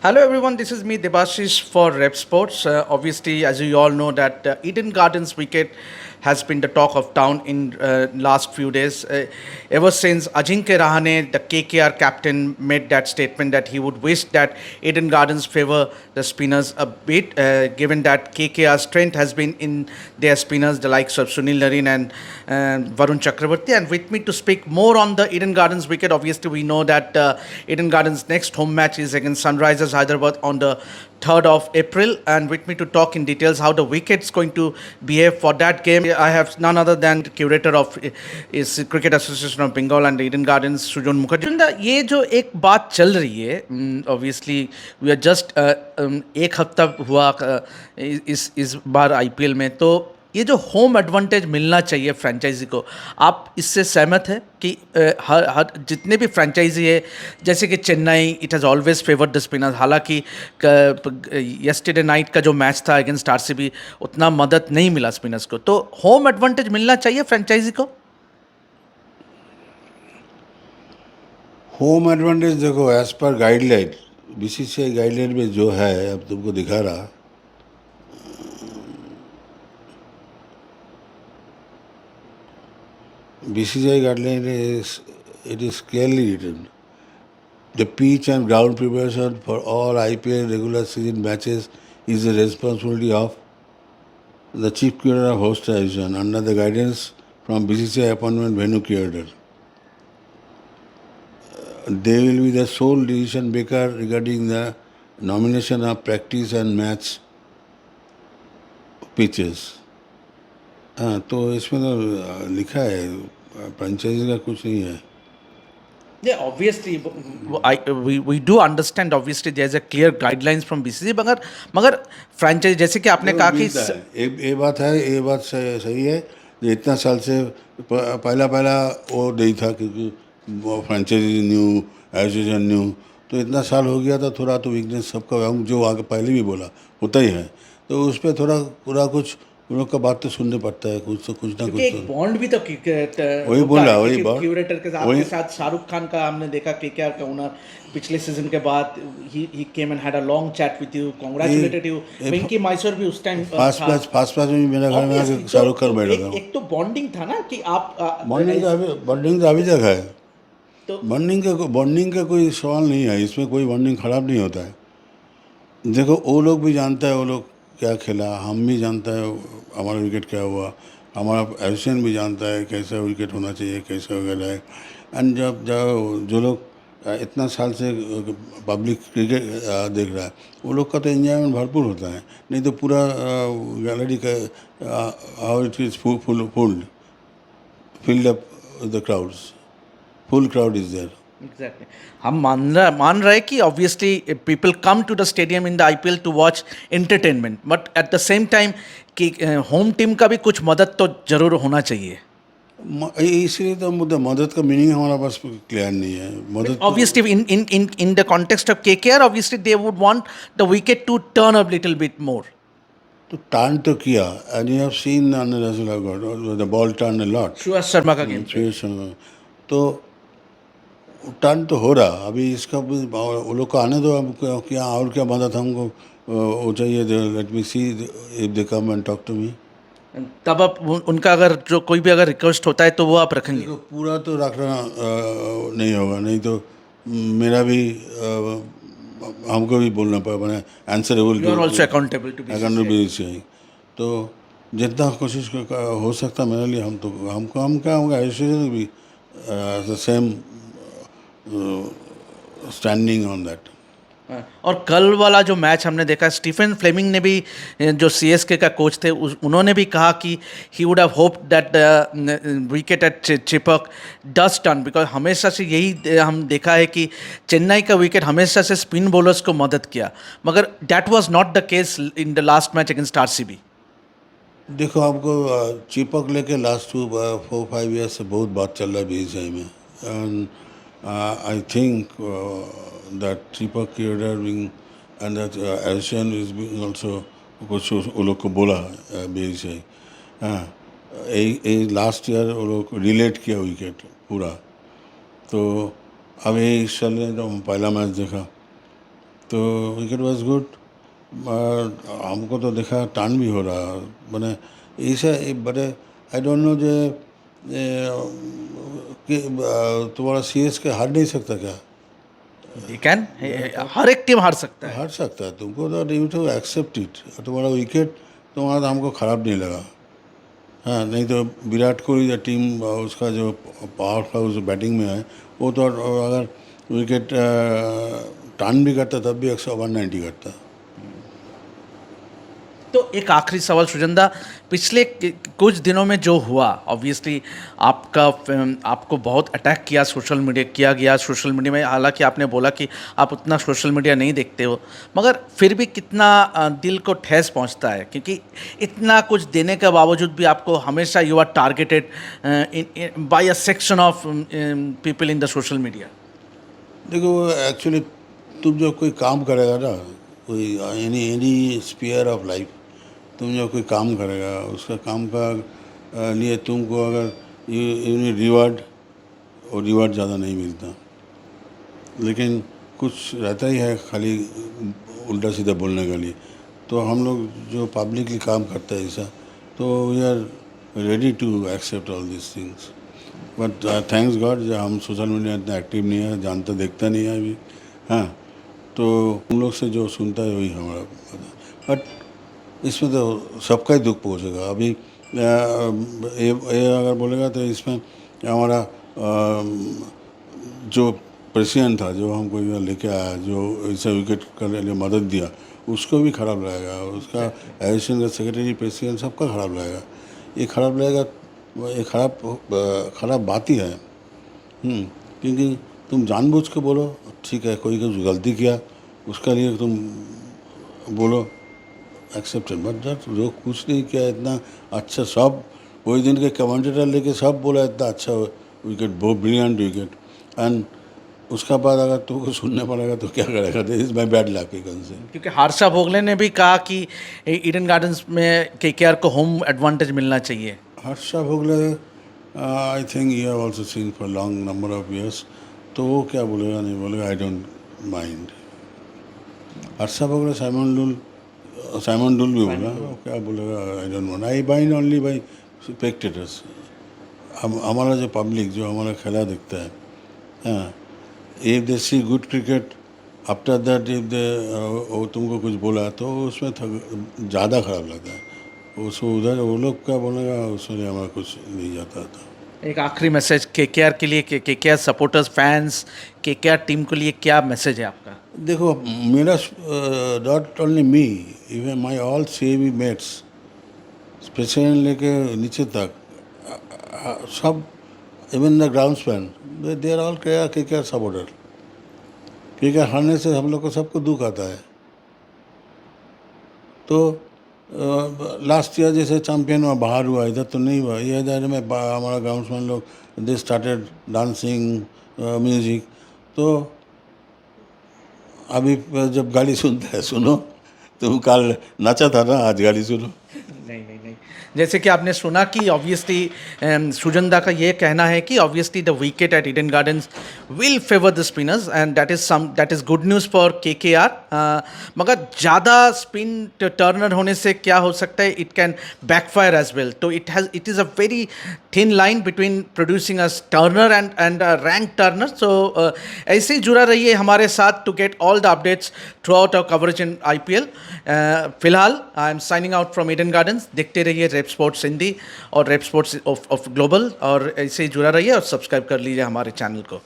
Hello everyone, this is me Debashish for Rep Sports. Obviously, as you all know, that Eden Gardens wicket has been the talk of town in last few days. Ever since Ajinkya Rahane, the KKR captain, made that statement that he would wish that Eden Gardens favor the spinners a bit, given that KKR's strength has been in their spinners, the likes of Sunil Narine and Varun Chakravarti. And with me to speak more on the Eden Gardens wicket, obviously we know that Eden Gardens' next home match is against Sunrisers Hyderabad on the 3rd of April. And with me to talk in details how the wicket's going to behave for that game, I have none other than the curator of is Cricket Association of Bengal and Eden Gardens, Sujon Mukherjee. ये जो एक बात चल रही है, obviously we are just एक हफ्ता हुआ इस बार आईपीएल में, तो ये जो होम एडवांटेज मिलना चाहिए फ्रेंचाइजी को, आप इससे सहमत है कि हर जितने भी फ्रेंचाइजी है, जैसे कि Chennai it has always favoured the spinners, हालांकि यस्टरडे नाइट का जो मैच था अगेंस्ट आरसीबी उतना मदद नहीं मिला स्पिनर्स को, तो होम एडवांटेज मिलना चाहिए फ्रेंचाइजी को? होम एडवांटेज देखो, as per guideline, BCCI guideline में जो है, अब तुमको दिखा रहा, BCCI guideline it is clearly written the pitch and ground preparation for all IPL regular season matches is the responsibility of the chief curator of host division under the guidance from BCCI appointment venue curator. They will be the sole decision maker regarding the nomination of practice and match pitches. हाँ, तो इसमें तो लिखा है, franchise का कुछ नहीं है. Yeah, obviously, we do understand. Obviously, there's a clear guidelines from BCCI, मगर फ्रेंचाइज जैसे कि आपने कहा कि ये बात है, ये बात सही है. इतना साल से पहला वो नहीं था, क्योंकि फ्रेंचाइजी न्यू, एसोसिएशन न्यू, तो इतना साल हो गया था, थोड़ा तो वीकनेस सबका, हम जो आगे पहले भी बोला होता ही है, तो उस पर थोड़ा पूरा कुछ उन लोग का बात तो सुनने पड़ता है, कुछ ना कुछ. एक बॉन्ड भी तो वही बोला, वही बॉन्ड क्यूरेटर के साथ शाहरुख खान का हमने देखा, केकेआर का ओनर पिछले सीजन के बाद ही came and had a long chat with you, congratulated you. Venky Mysore भी उस टाइम फास्ट मैच में मेरा घर में शाहरुख खान बैठा था. एक तो बॉन्डिंग था ना कि आप बॉन्डिंग तो अभी तक है. तो बॉन्डिंग का कोई सवाल नहीं है, इसमें कोई बॉन्डिंग ख़राब नहीं होता है. देखो, वो लोग भी जानता है वो लोग क्या खेला, हम भी जानता है हमारा विकेट क्या हुआ, हमारा एसोसिएशन भी जानता है कैसा विकेट होना चाहिए, कैसा वगैरह है. एंड जब जो लोग इतना साल से पब्लिक क्रिकेट देख रहा है, वो लोग का तो एंजॉयमेंट भरपूर होता है. नहीं तो पूरा गैलरी का how it is filled up the crowds, full crowd is there. Exactly. हम मान रहे कि obviously people come to the stadium in the IPL to watch entertainment, but at the same time कि होम टीम का भी कुछ मदद तो जरूर होना चाहिए. इसलिए तो मदद का मीनिंग हमारा पास क्लियर नहीं है. मदद obviously in the context of KKR, obviously they would want the wicket to turn a little bit more. तो टर्न तो किया, and you have seen the ball turn a lot. सुयश शर्मा का गेम, तो turn तो हो रहा. अभी इसका वो लोग को आने दो, अब क्या और क्या मदद हमको वो चाहिए. Let me see if they come and talk to me. तब आप उनका अगर जो कोई भी अगर रिक्वेस्ट होता है तो वो आप रखेंगे? तो पूरा तो रखना नहीं होगा, नहीं तो मेरा भी हमको भी बोलना पड़ेगा, आंसरेबल टू बीसीसीआई. तो जितना कोशिश हो सकता मेरे लिए, हम क्या होगा, एसोसिएशन भी the same standing on that. और कल वाला जो मैच हमने देखा, स्टीफन फ्लेमिंग ने भी, जो सीएसके का कोच थे, उन्होंने भी कहा कि he would have hoped that wicket at Chepauk does turn, because हमेशा से यही हम देखा है कि चेन्नई का विकेट हमेशा से स्पिन बॉलर्स को मदद किया, मगर that was not the case in the last match against RCB. देखो, आपको चिपक लेके लास्ट 4-5 ईयर्स से बहुत बात चल रहा है बीसीसीआई में. And I think that Deepak Keder being and that Asian is being also कुछ वो लोग को बोला बीसीसीआई. हाँ, लास्ट ईयर वो लोग रिलेट किया विकेट पूरा. तो अब ये चल रहे, तो पहला मैच देखा, तो विकेट वाज गुड। हमको तो देखा टर्न भी हो रहा, मैंने ऐसे बड़े आई डोंट नो जे कि तुम्हारा सीएस के हार नहीं सकता क्या? कैन हर एक टीम हार सकता है। हार सकता है तुमको, तो यू टू एक्सेप्ट इट। तुम्हारा विकेट तुम्हारा तो हमको ख़राब नहीं लगा। हाँ, नहीं तो विराट कोहली जो टीम उसका जो पावर था उस बैटिंग में है, वो तो अगर विकेट टर्न भी करता तब भी 190 करता। तो एक आखिरी सवाल सुजंदा, पिछले कुछ दिनों में जो हुआ, ऑब्वियसली आपको बहुत अटैक किया गया सोशल मीडिया में। हालांकि आपने बोला कि आप उतना सोशल मीडिया नहीं देखते हो, मगर फिर भी कितना दिल को ठेस पहुंचता है, क्योंकि इतना कुछ देने के बावजूद भी आपको हमेशा you are targeted by a section of people in the social media. देखो एक्चुअली तुम जब कोई काम करेगा ना, कोई एनी स्पीयर ऑफ लाइफ, तुम जब कोई काम करेगा उसका काम का लिए तुमको अगर यू रिवार्ड, और रिवार्ड ज़्यादा नहीं मिलता, लेकिन कुछ रहता ही है खाली उल्टा सीधा बोलने के लिए। तो हम लोग जो पब्लिकली काम करते हैं ऐसा, तो we are ready to accept all this things. But thanks God जो हम सोशल मीडिया इतना एक्टिव नहीं है, जानता देखता नहीं है अभी। हाँ, तो हम लोग से जो सुनता है वही हमारा पता। बट इसमें तो सबका ही दुख पहुँचेगा। अभी ये अगर बोलेगा तो इसमें हमारा जो प्रेसिडेंट था, जो हमको इधर लेके आया, जो ऐसा विकेट करने के लिए मदद दिया, उसको भी ख़राब लगेगा। उसका एडिशनल सेक्रेटरी, प्रेसिडेंट, सबका ख़राब लगेगा। ये ख़राब लगेगा, ये ख़राब बात ही है। क्योंकि तुम जानबूझ के बोलो, ठीक है, कोई कुछ गलती किया उसका लिए तुम बोलो एक्सेप्टेड, बट जो कुछ नहीं किया इतना अच्छा, सब वही दिन के कमेंटेटर लेके सब बोला इतना अच्छा विकेट, बहुत ब्रिलियंट विकेट, एंड उसका बाद अगर तुमको सुनने पड़ेगा तो क्या करेगा? This is my bad luck से। क्योंकि हर्षा भोगले ने भी कहा कि ईडन गार्डन्स में केकेआर को होम एडवांटेज मिलना चाहिए। Harsha Bhogle I think you have also seen for long number of years, तो वो क्या बोलेगा नहीं बोलेगा, I don't mind. Harsha Bhogle Simon Doull भी बोला, वो क्या बोलेगा, I don't mind. I mind only by spectators. हमारा जो पब्लिक जो हमारा खेला देखता है, हाँ, if they see good cricket, after that if they वो तुमको कुछ बोला तो उसमें ज़्यादा ख़राब लगता है। उसको उधर वो लोग क्या बोलेगा, उसमें हमारा कुछ नहीं जाता था। एक आखिरी मैसेज केकेआर के लिए, KKR supporters, fans, KKR team के लिए क्या मैसेज है आपका? देखो मेरा not only me, even my all CAB mates, president लेके नीचे तक सब, even the groundsman, they are all KKR supporter. KKR हारने से हम लोग को सबको दुख आता है। तो लास्ट ईयर जैसे चैम्पियन में बाहर हुआ, इधर तो नहीं हुआ। ये इधर में हमारा ग्राउंड्समैन लोग दे स्टार्टेड डांसिंग, म्यूजिक। तो अभी जब गाली सुनते हैं, सुनो, तुम कल नाचा था ना, आज गाली सुनो। नहीं, जैसे कि आपने सुना कि ऑब्वियसली सुजंदा का ये कहना है कि obviously the wicket at Eden Gardens will favour the spinners, and that is good news for KKR. मगर ज़्यादा स्पिन टर्नर होने से क्या हो सकता है, it can backfire as well. तो it is a very thin line between producing a turner and rank turner. So ऐसे ही जुड़ा रहिए हमारे साथ to get all the updates throughout our coverage in IPL। फिलहाल I am signing out from Eden Gardens. देखते रहिए रेप स्पोर्ट्स हिंदी और रेप स्पोर्ट्स ऑफ ग्लोबल, और ऐसे ही जुड़ा रहिए और सब्सक्राइब कर लीजिए हमारे चैनल को।